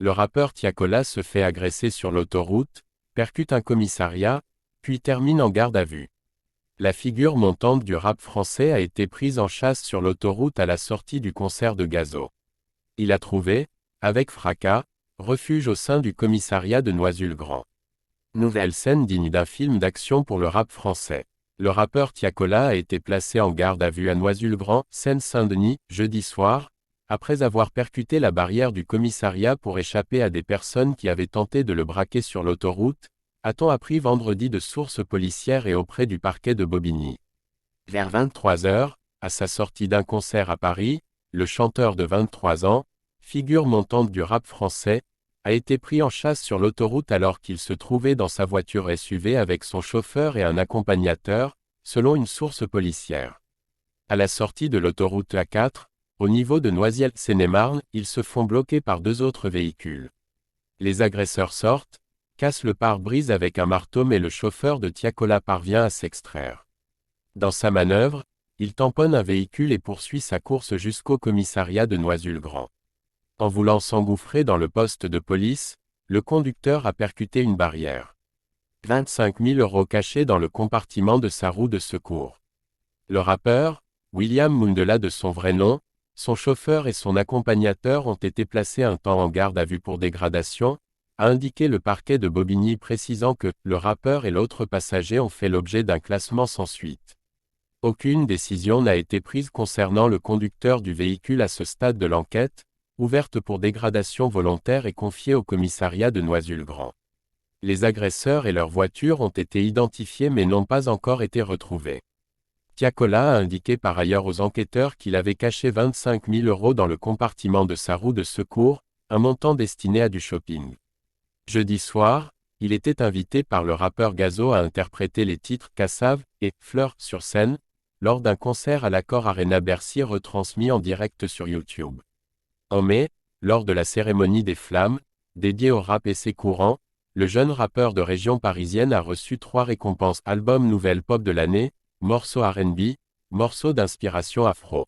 Le rappeur Tiakola se fait agresser sur l'autoroute, percute un commissariat, puis termine en garde à vue. La figure montante du rap français a été prise en chasse sur l'autoroute à la sortie du concert de Gazo. Il a trouvé, avec fracas, refuge au sein du commissariat de Noisy-le-Grand. Nouvelle scène digne d'un film d'action pour le rap français. Le rappeur Tiakola a été placé en garde à vue à Noisy-le-Grand, Seine-Saint-Denis, jeudi soir, après avoir percuté la barrière du commissariat pour échapper à des personnes qui avaient tenté de le braquer sur l'autoroute, a-t-on appris vendredi de sources policières et auprès du parquet de Bobigny. Vers 23 h, à sa sortie d'un concert à Paris, le chanteur de 23 ans, figure montante du rap français, a été pris en chasse sur l'autoroute alors qu'il se trouvait dans sa voiture SUV avec son chauffeur et un accompagnateur, selon une source policière. À la sortie de l'autoroute A4, au niveau de Noisiel-Seine-et-Marne, ils se font bloquer par deux autres véhicules. Les agresseurs sortent, cassent le pare-brise avec un marteau mais le chauffeur de Tiakola parvient à s'extraire. Dans sa manœuvre, il tamponne un véhicule et poursuit sa course jusqu'au commissariat de Noisy-le-Grand. En voulant s'engouffrer dans le poste de police, le conducteur a percuté une barrière. 25 000 € cachés dans le compartiment de sa roue de secours. Le rappeur, William Mundela de son vrai nom, son chauffeur et son accompagnateur ont été placés un temps en garde à vue pour dégradation, a indiqué le parquet de Bobigny précisant que le rappeur et l'autre passager ont fait l'objet d'un classement sans suite. Aucune décision n'a été prise concernant le conducteur du véhicule à ce stade de l'enquête, ouverte pour dégradation volontaire et confiée au commissariat de Noisy-le-Grand. Les agresseurs et leurs voitures ont été identifiés mais n'ont pas encore été retrouvés. Tiakola a indiqué par ailleurs aux enquêteurs qu'il avait caché 25 000 € dans le compartiment de sa roue de secours, un montant destiné à du shopping. Jeudi soir, il était invité par le rappeur Gazo à interpréter les titres Cassave et Fleurs sur scène, lors d'un concert à l'Accor Arena Bercy retransmis en direct sur YouTube. En mai, lors de la cérémonie des Flammes, dédiée au rap et ses courants, le jeune rappeur de région parisienne a reçu 3 récompenses album Nouvelle Pop de l'année, morceau R&B, morceau d'inspiration afro.